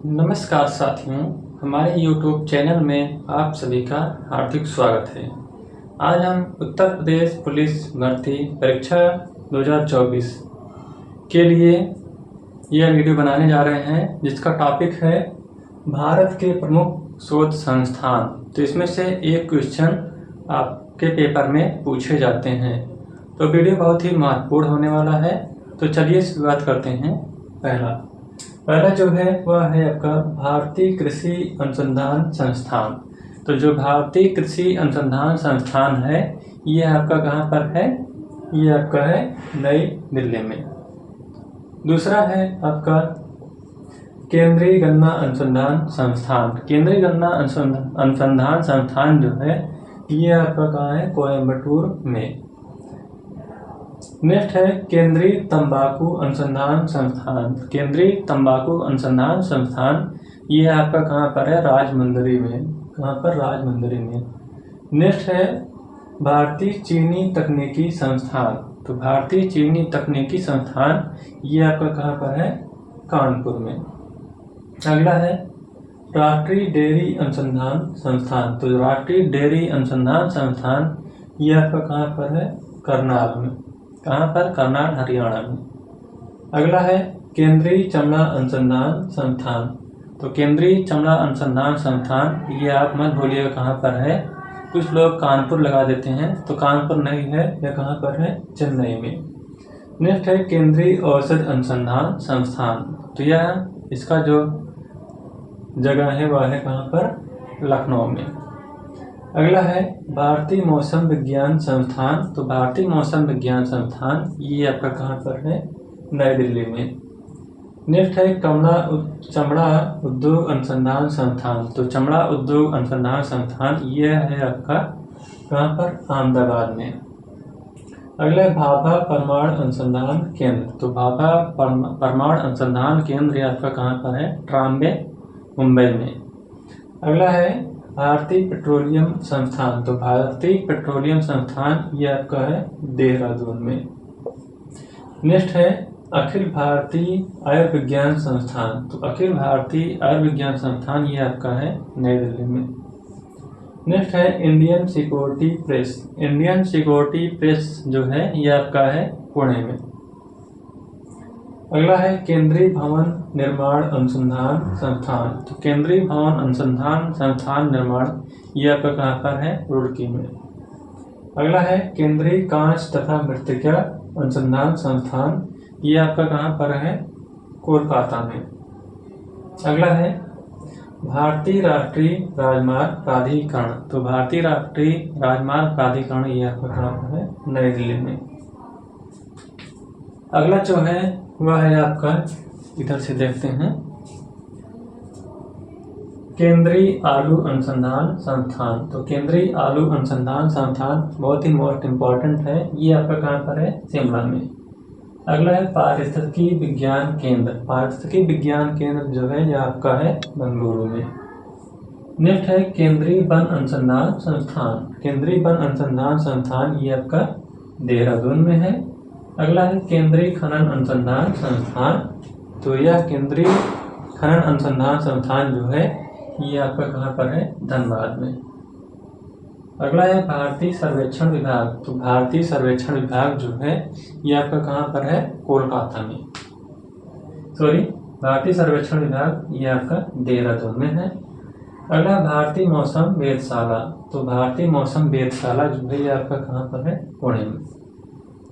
नमस्कार साथियों, हमारे YouTube चैनल में आप सभी का हार्दिक स्वागत है। आज हम उत्तर प्रदेश पुलिस भर्ती परीक्षा 2024 के लिए यह वीडियो बनाने जा रहे हैं, जिसका टॉपिक है भारत के प्रमुख शोध संस्थान। तो इसमें से एक क्वेश्चन आपके पेपर में पूछे जाते हैं, तो वीडियो बहुत ही महत्वपूर्ण होने वाला है। तो चलिए शुरुआत करते हैं। पहला जो है वह है आपका भारतीय कृषि अनुसंधान संस्थान। तो जो भारतीय कृषि अनुसंधान संस्थान है, ये आपका कहाँ पर है? ये आपका है नई दिल्ली में। दूसरा है आपका केंद्रीय गन्ना अनुसंधान संस्थान। केंद्रीय गन्ना अनुसंधान संस्थान जो है, ये आपका कहाँ है? कोयम्बटूर में। नेक्स्ट है केंद्रीय तंबाकू अनुसंधान संस्थान। केंद्रीय तंबाकू अनुसंधान संस्थान ये आपका कहाँ पर है? राजमुंदरी में। कहाँ पर? राजमुंदरी में। नेक्स्ट है भारतीय चीनी तकनीकी संस्थान। तो भारतीय चीनी तकनीकी संस्थान ये आपका कहाँ पर है? कानपुर में। अगला है राष्ट्रीय डेयरी अनुसंधान संस्थान। तो राष्ट्रीय डेयरी अनुसंधान संस्थान ये आपका कहाँ पर है? करनाल में। कहाँ पर? करनाल, हरियाणा में। अगला है केंद्रीय चमड़ा अनुसंधान संस्थान। तो केंद्रीय चमड़ा अनुसंधान संस्थान ये आप मत भूलिएगा कहाँ पर है। कुछ लोग कानपुर लगा देते हैं, तो कानपुर नहीं है, यह कहाँ पर है? चेन्नई में। नेक्स्ट है केंद्रीय औषध अनुसंधान संस्थान। तो यह इसका जो जगह है वह है कहाँ पर? लखनऊ में। अगला है भारतीय मौसम विज्ञान संस्थान। तो भारतीय मौसम विज्ञान संस्थान ये आपका कहाँ पर है? नई दिल्ली में। नेक्स्ट है चमड़ा उद्योग अनुसंधान संस्थान। तो चमड़ा उद्योग अनुसंधान संस्थान ये है आपका कहाँ पर? अहमदाबाद में। अगला है भाभा परमाणु अनुसंधान केंद्र। तो भाभा परमाणु अनुसंधान केंद्र आपका कहाँ पर है? ट्राम्बे, मुंबई में। अगला है भारतीय पेट्रोलियम संस्थान। तो भारतीय पेट्रोलियम संस्थान ये आपका है देहरादून में। नेक्स्ट है अखिल भारतीय आयुर्विज्ञान संस्थान। तो अखिल भारतीय आयुर्विज्ञान संस्थान ये आपका है नई दिल्ली में। नेक्स्ट है Indian security press. Indian security press जो है ये आपका है पुणे में। अगला है केंद्रीय भवन निर्माण अनुसंधान संस्थान। तो केंद्रीय भवन अनुसंधान संस्थान निर्माण ये आपका कहाँ पर है? रुड़की में। अगला है केंद्रीय कांच तथा मृत्तिका अनुसंधान संस्थान ये आपका कहाँ पर है? कोलकाता में। अगला है भारतीय राष्ट्रीय राजमार्ग प्राधिकरण। तो भारतीय राष्ट्रीय राजमार्ग प्राधिकरण ये आपका कहाँ पर है? नई दिल्ली में। अगला जो है वह है आपका, इधर से देखते हैं, केंद्रीय आलू अनुसंधान संस्थान। तो केंद्रीय आलू अनुसंधान संस्थान बहुत ही मोस्ट इम्पोर्टेंट है, ये आपका कहाँ पर है? शिमला में। अगला है पारिस्थितिकी विज्ञान केंद्र। पारिस्थितिकी विज्ञान केंद्र जो है यह आपका है बेंगलुरु में। नेक्स्ट है केंद्रीय वन अनुसंधान संस्थान। केंद्रीय वन अनुसंधान संस्थान ये आपका देहरादून में है। अगला है केंद्रीय खनन अनुसंधान संस्थान। तो यह केंद्रीय खनन अनुसंधान संस्थान जो है ये आपका कहाँ पर है? धनबाद में। अगला है भारतीय सर्वेक्षण विभाग। तो भारतीय सर्वेक्षण विभाग जो है ये आपका कहाँ पर है? कोलकाता में। भारतीय सर्वेक्षण विभाग ये आपका देहरादून में है। अगला भारतीय मौसम वेधशाला। तो भारतीय मौसम वेधशाला जो है ये आपका कहाँ पर है? पुणे में।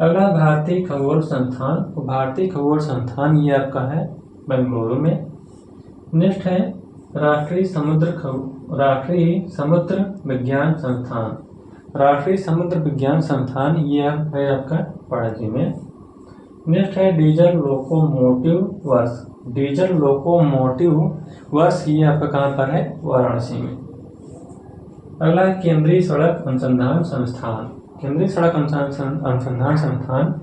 अगला भारतीय खगोल संस्थान। तो भारतीय खगोल संस्थान ये आपका है बेंगलुरु में। नेक्स्ट है राष्ट्रीय समुद्र विज्ञान संस्थान। राष्ट्रीय समुद्र विज्ञान संस्थान ये है आपका पणजी में। नेक्स्ट है diesel locomotive works. Diesel locomotive works ये आपका कहाँ पर है? वाराणसी में। अगला है केंद्रीय सड़क अनुसंधान संस्थान। केंद्रीय सड़क अनुसंधान संस्थान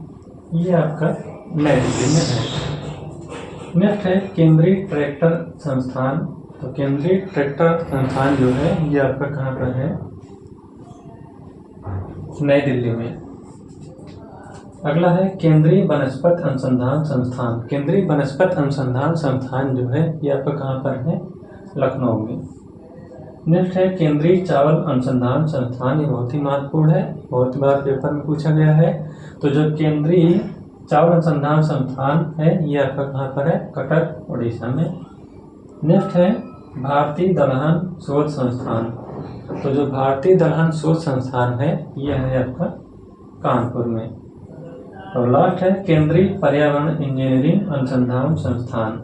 ये आपका नई दिल्ली में है। नेक्स्ट है केंद्रीय ट्रैक्टर संस्थान। तो केंद्रीय ट्रैक्टर संस्थान जो है ये आपका कहाँ पर है? नई दिल्ली में। अगला है केंद्रीय वनस्पति अनुसंधान संस्थान। केंद्रीय वनस्पति अनुसंधान संस्थान जो है ये आपका कहाँ पर है? लखनऊ में। नेक्स्ट है केंद्रीय चावल अनुसंधान संस्थान। ये बहुत ही महत्वपूर्ण है, बहुत बार पेपर में पूछा गया है। तो जो केंद्रीय चावल अनुसंधान संस्थान है ये आपका कहाँ पर है? कटक, उड़ीसा में। नेक्स्ट है भारतीय दलहन शोध संस्थान। तो जो भारतीय दलहन शोध संस्थान है यह है आपका कानपुर में। और लास्ट है केंद्रीय पर्यावरण इंजीनियरिंग अनुसंधान संस्थान।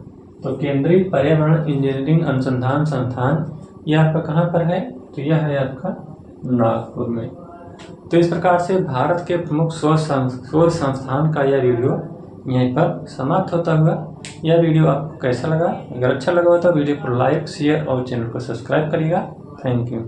तो केंद्रीय पर्यावरण इंजीनियरिंग अनुसंधान संस्थान यह आपका कहाँ पर है? तो यह है आपका नागपुर में। तो इस प्रकार से भारत के प्रमुख शोध संस्थान का यह वीडियो यहीं पर समाप्त होता हुआ। यह वीडियो आपको कैसा लगा? अगर अच्छा लगा हो तो वीडियो को लाइक, शेयर और चैनल को सब्सक्राइब करिएगा। Thank you.